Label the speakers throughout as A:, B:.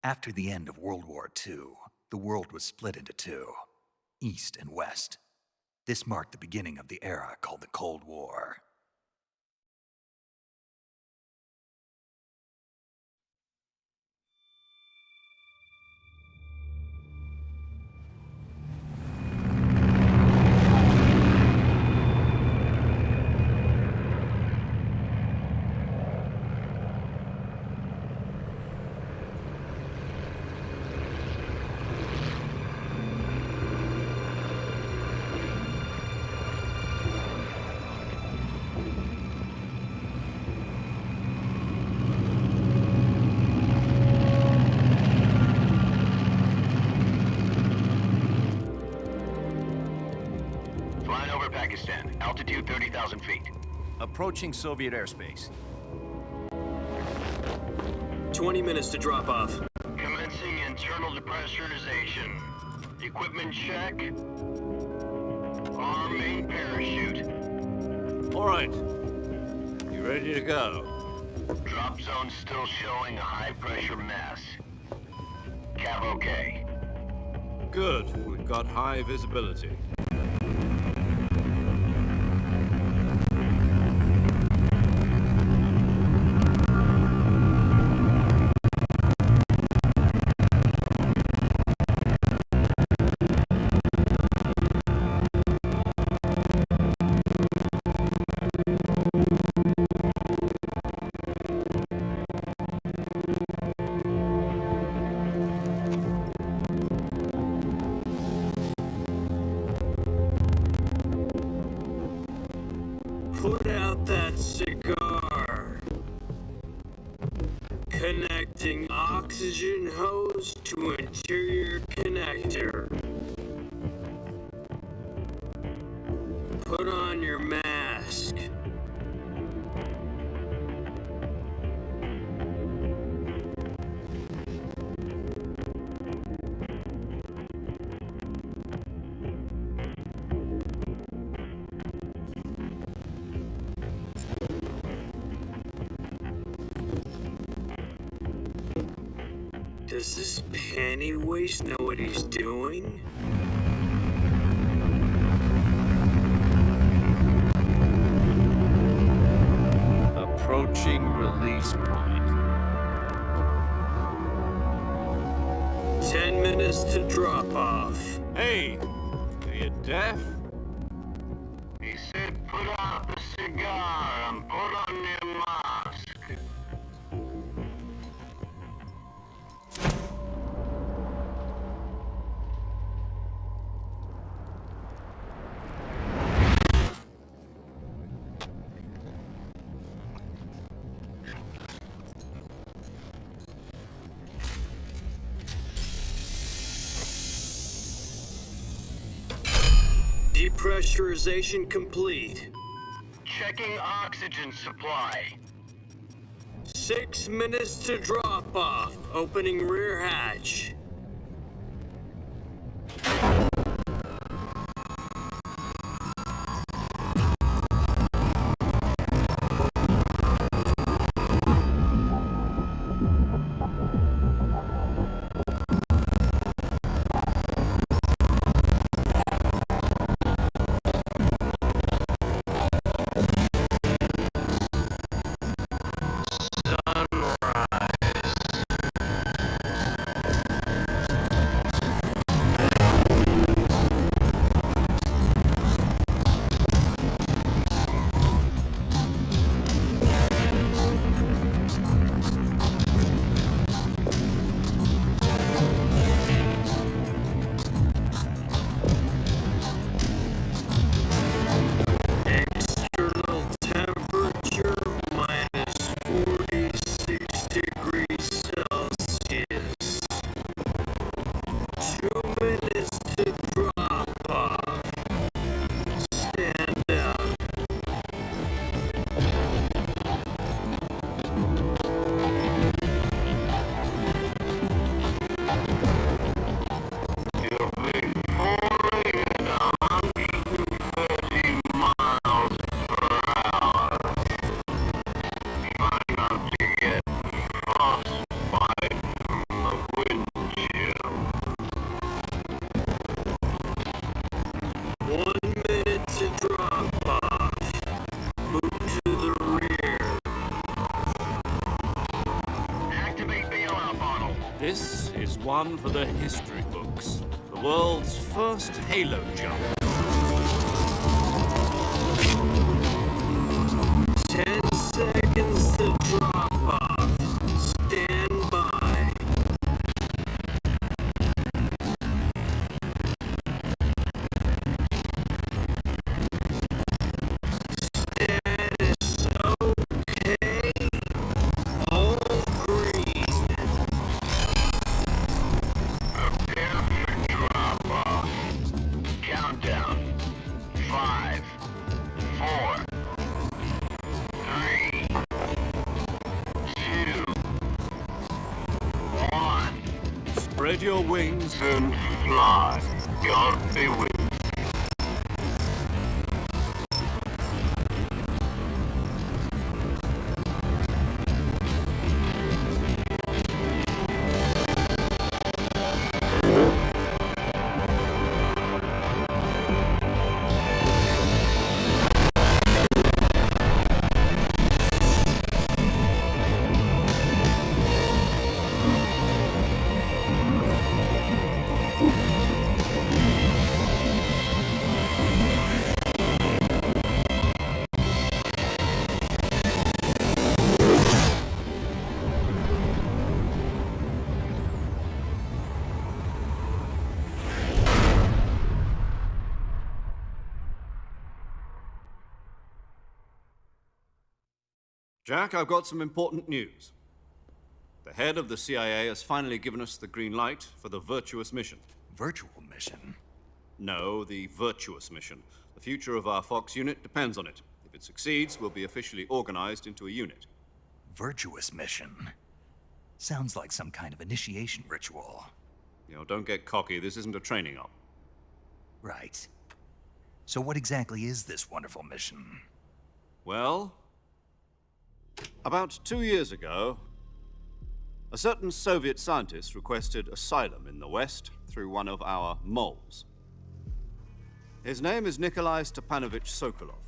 A: After the end of World War II, the world was split into two, East and West. This marked the beginning of the era called the Cold War.
B: Altitude 30,000 feet.
C: Approaching Soviet airspace.
D: 20 minutes to drop off.
B: Commencing internal depressurization. Equipment check. Arm main parachute.
C: All right. You ready to go?
B: Drop zone still showing a high pressure mess. Cav okay.
C: Good. We've got high visibility.
D: Put out that cigar. Connecting oxygen hose to interior connector. Put on your mask. Does this panty waste know what he's doing?
C: Approaching release point.
D: 10 minutes to drop off.
C: Hey! Are you deaf?
B: He said put out the cigar and put on your mask.
D: Depressurization complete.
B: Checking oxygen supply.
D: 6 minutes to drop off. Opening rear hatch.
C: This is one for the history books. The world's first halo jump.
D: 10 seconds to drop off. Stand by. Status okay. All green.
B: Prepare for drop-off. Countdown. 5, 4, 3, 2, 1.
C: Spread your wings.
B: And fly. God be with you.
C: Jack, I've got some important news. The head of the CIA has finally given us the green light for the virtuous mission.
A: Virtual mission?
C: No, the virtuous mission. The future of our Fox unit depends on it. If it succeeds, we'll be officially organized into a unit.
A: Virtuous mission? Sounds like some kind of initiation ritual.
C: You know, don't get cocky. This isn't a training op.
A: Right. So what exactly is this wonderful mission?
C: Well, about 2 years ago, a certain Soviet scientist requested asylum in the West through one of our moles. His name is Nikolai Stepanovich Sokolov.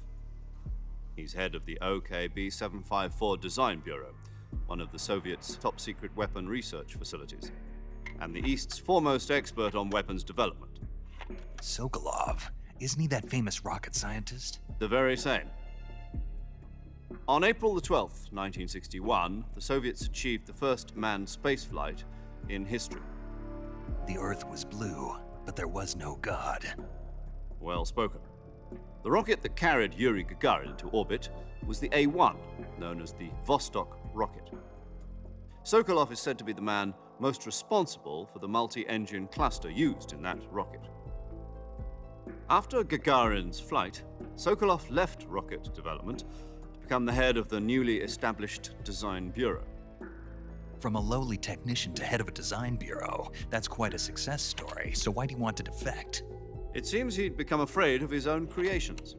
C: He's head of the OKB 754 Design Bureau, one of the Soviets' top-secret weapon research facilities, and the East's foremost expert on weapons development.
A: Sokolov? Isn't he that famous rocket scientist?
C: The very same. On April the 12th, 1961, the Soviets achieved the first manned spaceflight in history.
A: The Earth was blue, but there was no God.
C: Well spoken. The rocket that carried Yuri Gagarin to orbit was the A-1, known as the Vostok rocket. Sokolov is said to be the man most responsible for the multi-engine cluster used in that rocket. After Gagarin's flight, Sokolov left rocket development to become the head of the newly established Design Bureau.
A: From a lowly technician to head of a design bureau, that's quite a success story, so why'd he want to defect?
C: It seems he'd become afraid of his own creations.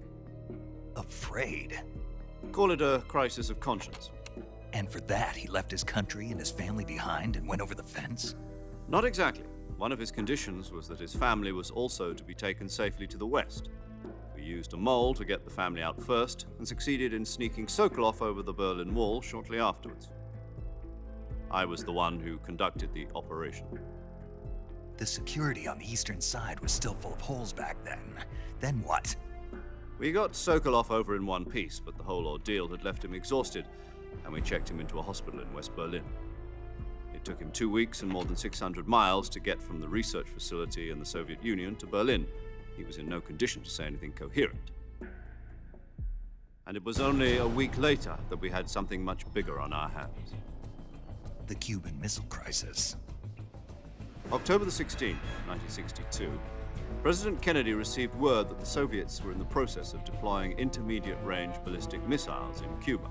A: Afraid?
C: Call it a crisis of conscience.
A: And for that, he left his country and his family behind and went over the fence?
C: Not exactly. One of his conditions was that his family was also to be taken safely to the West. We used a mole to get the family out first and succeeded in sneaking Sokolov over the Berlin Wall shortly afterwards. I was the one who conducted the operation.
A: The security on the eastern side was still full of holes back then. Then what?
C: We got Sokolov over in one piece, but the whole ordeal had left him exhausted, and we checked him into a hospital in West Berlin. It took him 2 weeks and more than 600 miles to get from the research facility in the Soviet Union to Berlin. He was in no condition to say anything coherent. And it was only a week later that we had something much bigger on our hands.
A: The Cuban Missile Crisis.
C: October the 16th, 1962, President Kennedy received word that the Soviets were in the process of deploying intermediate-range ballistic missiles in Cuba.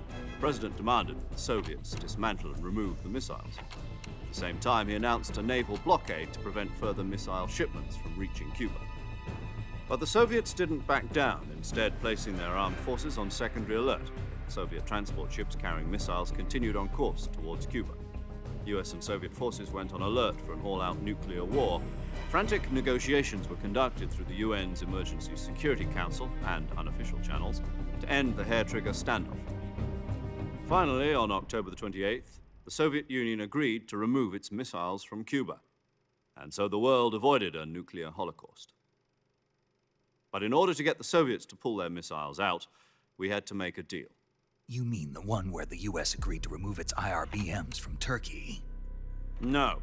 C: The President demanded that the Soviets dismantle and remove the missiles. At the same time, he announced a naval blockade to prevent further missile shipments from reaching Cuba. But the Soviets didn't back down, instead placing their armed forces on secondary alert. Soviet transport ships carrying missiles continued on course towards Cuba. US and Soviet forces went on alert for an all-out nuclear war. Frantic negotiations were conducted through the UN's Emergency Security Council and unofficial channels to end the hair-trigger standoff. Finally, on October the 28th, the Soviet Union agreed to remove its missiles from Cuba, and so the world avoided a nuclear holocaust. But in order to get the Soviets to pull their missiles out, we had to make a deal.
A: You mean the one where the US agreed to remove its IRBMs from Turkey?
C: No.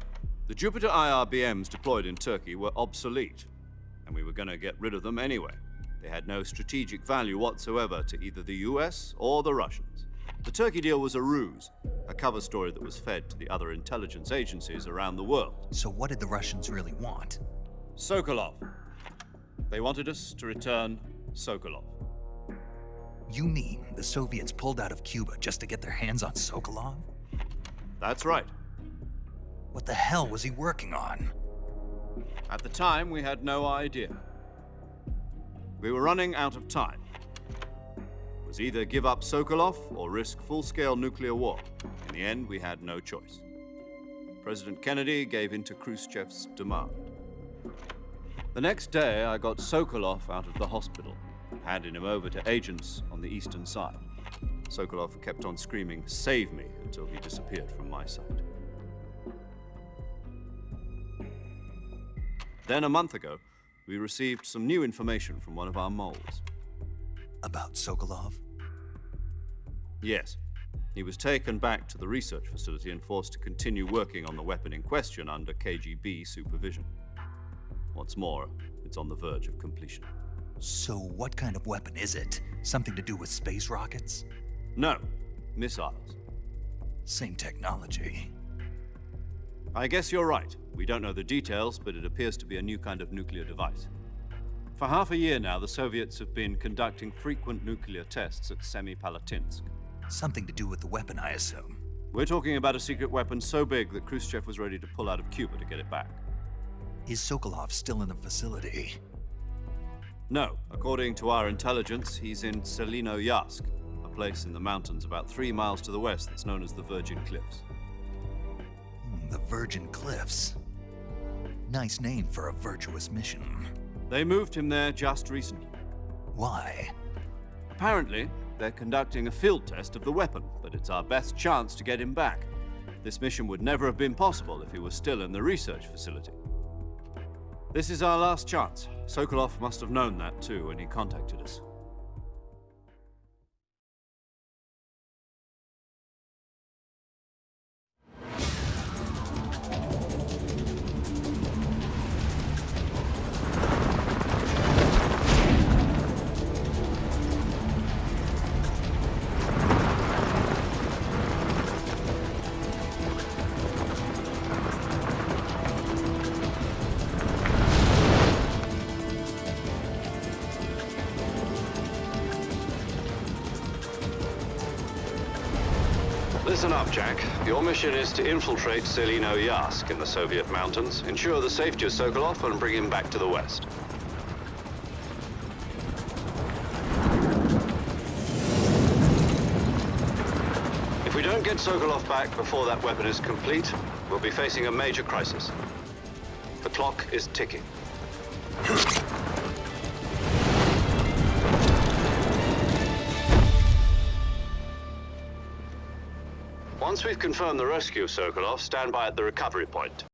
C: The Jupiter IRBMs deployed in Turkey were obsolete, and we were going to get rid of them anyway. They had no strategic value whatsoever to either the US or the Russians. The Turkey deal was a ruse, a cover story that was fed to the other intelligence agencies around the world.
A: So what did the Russians really want?
C: Sokolov. They wanted us to return Sokolov.
A: You mean the Soviets pulled out of Cuba just to get their hands on Sokolov?
C: That's right.
A: What the hell was he working on?
C: At the time, we had no idea. We were running out of time. It was either give up Sokolov or risk full-scale nuclear war. In the end, we had no choice. President Kennedy gave in to Khrushchev's demand. The next day, I got Sokolov out of the hospital, handing him over to agents on the eastern side. Sokolov kept on screaming, "Save me," until he disappeared from my sight. Then, a month ago, we received some new information from one of our moles.
A: About Sokolov?
C: Yes. He was taken back to the research facility and forced to continue working on the weapon in question under KGB supervision. What's more, it's on the verge of completion.
A: So what kind of weapon is it? Something to do with space rockets?
C: No, missiles.
A: Same technology.
C: I guess you're right. We don't know the details, but it appears to be a new kind of nuclear device. For half a year now, the Soviets have been conducting frequent nuclear tests at Semipalatinsk.
A: Something to do with the weapon, I assume.
C: We're talking about a secret weapon so big that Khrushchev was ready to pull out of Cuba to get it back.
A: Is Sokolov still in the facility?
C: No. According to our intelligence, he's in Selinoyarsk, a place in the mountains about 3 miles to the west that's known as the Virgin Cliffs.
A: The Virgin Cliffs. Nice name for a virtuous mission.
C: They moved him there just recently.
A: Why?
C: Apparently, they're conducting a field test of the weapon, but it's our best chance to get him back. This mission would never have been possible if he was still in the research facility. This is our last chance. Sokolov must have known that too when he contacted us.
E: Listen up, Jack. Your mission is to infiltrate Selinoyarsk in the Soviet mountains, ensure the safety of Sokolov, and bring him back to the West. If we don't get Sokolov back before that weapon is complete, we'll be facing a major crisis. The clock is ticking. Once we've confirmed the rescue of Sokolov, stand by at the recovery point.